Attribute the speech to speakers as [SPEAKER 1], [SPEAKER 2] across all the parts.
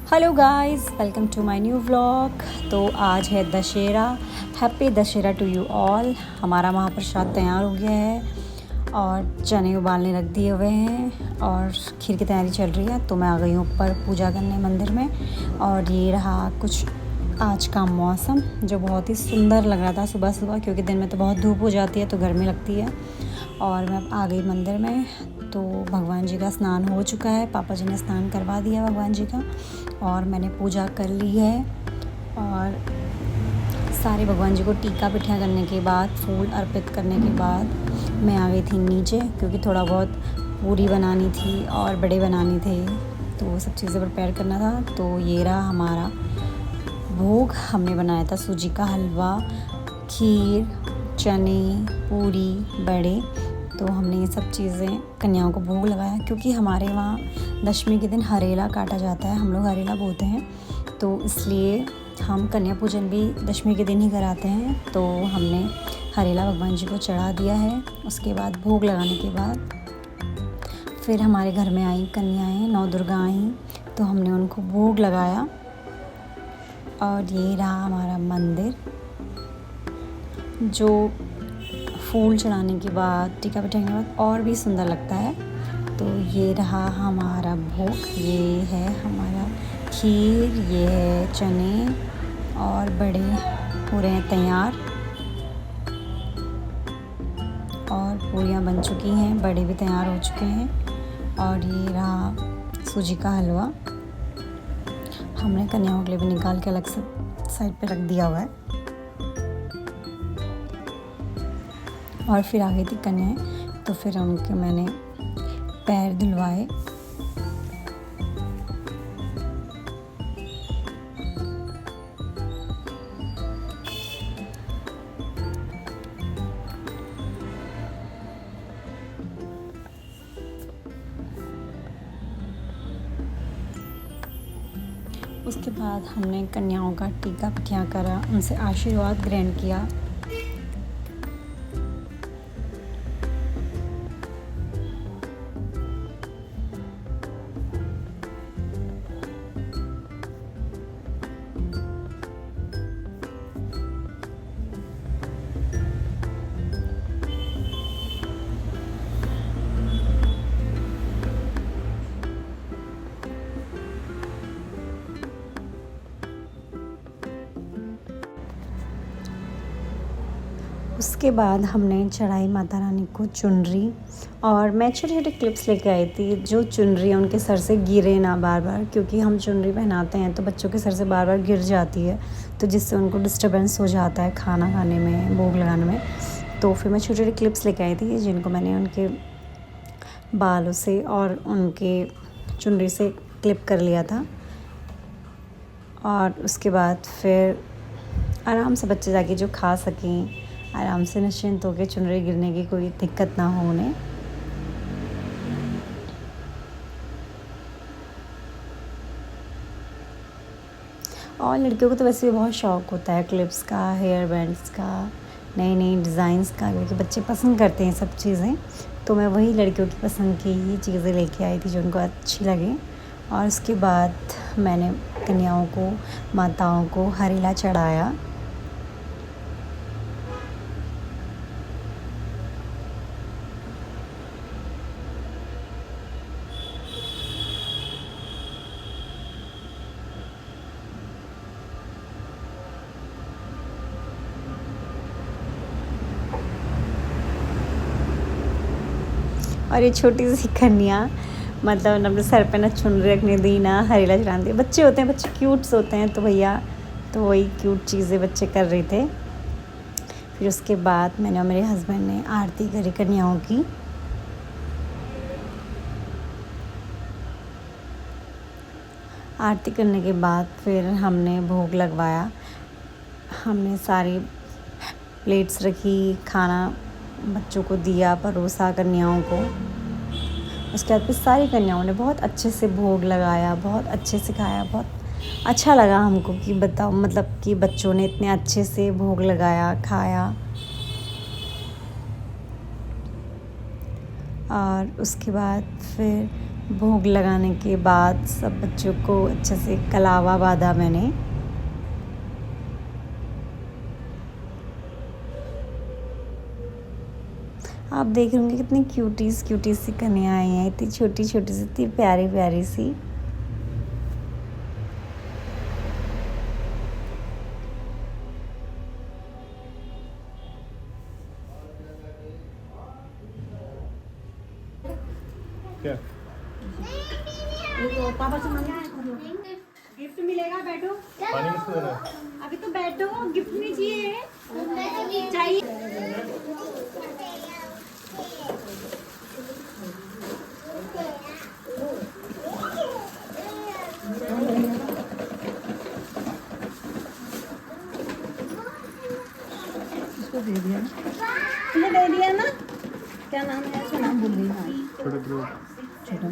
[SPEAKER 1] Hello guys, welcome to my new vlog. तो आज है Dussehra. Happy Dussehra to you all. हमारा महाप्रसाद तैयार हो गया है और चने उबालने रख दिए हुए हैं और खीर की तैयारी चल रही है। तो मैं आ गई हूँ ऊपर पूजा करने मंदिर में। और ये रहा कुछ आज का मौसम जो बहुत ही सुंदर लग रहा था सुबह सुबह, क्योंकि दिन में तो बहुत धूप हो जाती है तो गर्मी लगती है। और मैं आ गई मंदिर में। तो भगवान जी का स्नान हो चुका है, पापा जी ने स्नान करवा दिया भगवान जी का और मैंने पूजा कर ली है। और सारे भगवान जी को टीका पिठिया करने के बाद, फूल अर्पित करने के बाद मैं आ गई थी नीचे, क्योंकि थोड़ा बहुत पूरी बनानी थी और बड़े बनाने थे, तो वो सब चीज़ें प्रिपेयर करना था। तो ये रहा हमारा भोग। हमने बनाया था सूजी का हलवा, खीर, चने, पूरी, बड़े। तो हमने ये सब चीज़ें कन्याओं को भोग लगाया, क्योंकि हमारे वहाँ दशमी के दिन हरेला काटा जाता है। हम लोग हरेला बोते हैं, तो इसलिए हम कन्या पूजन भी दशमी के दिन ही कराते हैं। तो हमने हरेला भगवान जी को चढ़ा दिया है। उसके बाद भोग लगाने के बाद फिर हमारे घर में आई कन्याएँ, 9 दुर्गा आईं, तो हमने उनको भोग लगाया। और ये रहा हमारा मंदिर, जो फूल चढ़ाने के बाद, टीका बिठाने के बाद और भी सुंदर लगता है। तो ये रहा हमारा भोग, ये है हमारा खीर, ये है चने और बड़े हो रहे हैं तैयार और पूरियाँ बन चुकी हैं, बड़े भी तैयार हो चुके हैं। और ये रहा सूजी का हलवा, हमने कन्याओं के लिए भी निकाल के अलग से साइड पे रख दिया हुआ है। और फिर आ गई थी कन्याएं, तो फिर उनके मैंने पैर धुलवाए। उसके बाद हमने कन्याओं का टीका पिठिया करा, उनसे आशीर्वाद ग्रहण किया। उसके बाद हमने चढ़ाई माता रानी को चुनरी, और मैं छोटे छोटे क्लिप्स लेके आई थी जो चुनरी उनके सर से गिरे ना बार बार, क्योंकि हम चुनरी पहनाते हैं तो बच्चों के सर से बार बार गिर जाती है, तो जिससे उनको डिस्टर्बेंस हो जाता है खाना खाने में, भोग लगाने में। तो फिर मैं छोटे छोटे क्लिप्स लेके आई थी जिनको मैंने उनके बालों से और उनके चुनरी से क्लिप कर लिया था। और उसके बाद फिर आराम से बच्चे जाके जो खा सकें, आराम से निश्चिंत होकर, चुनरी गिरने की कोई दिक्कत ना हो उन्हें। और लड़कियों को तो वैसे भी बहुत शौक़ होता है क्लिप्स का, हेयर बैंड्स का, नई नई डिज़ाइंस का, क्योंकि बच्चे पसंद करते हैं सब चीज़ें। तो मैं वही लड़कियों की पसंद की ही चीज़ें लेके आई थी जो उनको अच्छी लगे। और उसके बाद मैंने कन्याओं को, माताओं को हरेला चढ़ाया। और ये छोटी सी कन्या, मतलब अपने सर पे ना चुनरी रखने दी, ना हरेला चढ़ाने दी। बच्चे होते हैं, बच्चे क्यूट्स होते हैं, तो भैया तो वही क्यूट चीज़ें बच्चे कर रहे थे। फिर उसके बाद मैंने और मेरे हस्बैंड ने आरती करी कन्याओं की। आरती करने के बाद फिर हमने भोग लगवाया। हमने सारी प्लेट्स रखी, खाना बच्चों को दिया, परोसा कन्याओं को। उसके बाद फिर सारी कन्याओं ने बहुत अच्छे से भोग लगाया, बहुत अच्छे से खाया। बहुत अच्छा लगा हमको कि बताओ, मतलब कि बच्चों ने इतने अच्छे से भोग लगाया, खाया। और उसके बाद फिर भोग लगाने के बाद सब बच्चों को अच्छे से कलावा बांधा मैंने। आप देख रहे होंगे कितनी क्यूटी सी कन्याएं हैं, इतनी छोटी छोटी सी, इतनी प्यारी प्यारी सी।
[SPEAKER 2] क्या
[SPEAKER 1] पापा से गिफ्ट मिलेगा, बैठो।
[SPEAKER 2] पानी किसको देना है?
[SPEAKER 1] अभी तो बैठो, गिफ्ट नहीं चाहिए। चाहिए। इसको दे दिया ना, तुमने दे दिया ना। क्या नाम है इसका? नाम भूल गई मैं।
[SPEAKER 2] छोटे ब्रो
[SPEAKER 1] छोटा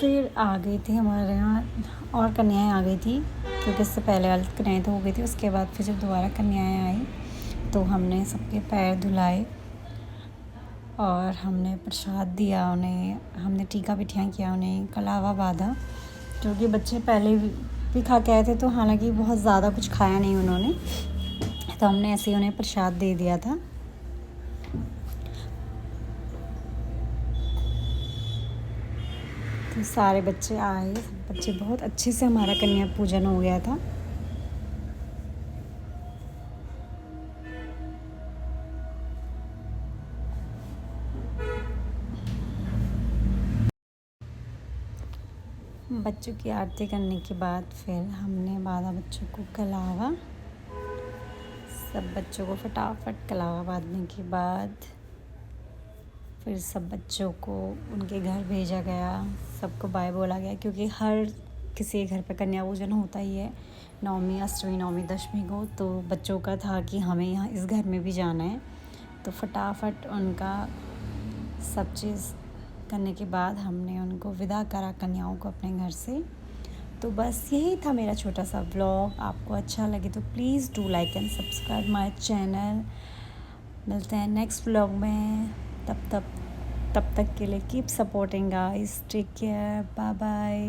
[SPEAKER 1] फिर आ गई थी हमारे यहाँ और कन्याएं आ गई थी, क्योंकि इससे पहले वाली कन्याएं तो हो गई थी। उसके बाद फिर जब दोबारा कन्याएं आई तो हमने सबके पैर धुलाए और हमने प्रसाद दिया उन्हें, हमने टीका बिठियाँ किया, उन्हें कलावा बांधा। क्योंकि बच्चे पहले भी खा के आए थे, तो हालांकि बहुत ज़्यादा कुछ खाया नहीं उन्होंने, तो हमने ऐसे ही उन्हें प्रसाद दे दिया था। तो सारे बच्चे आए, बच्चे बहुत अच्छे से, हमारा कन्या पूजन हो गया था। बच्चों की आरती करने के बाद फिर हमने बांधा बच्चों को कलावा। सब बच्चों को फटाफट कलावा बांधने के बाद फिर सब बच्चों को उनके घर भेजा गया, सबको बाय बोला गया, क्योंकि हर किसी के घर पे कन्या पूजन होता ही है, नवमी, अष्टमी, नवमी, दशमी को। तो बच्चों का था कि हमें यहाँ इस घर में भी जाना है, तो फटाफट उनका सब चीज़ करने के बाद हमने उनको विदा करा, कन्याओं को, अपने घर से। तो बस यही था मेरा छोटा सा व्लॉग। आपको अच्छा लगे तो please do like and subscribe my channel. मिलते हैं नेक्स्ट व्लॉग में, तब तक के लिए keep supporting guys, take care, bye bye.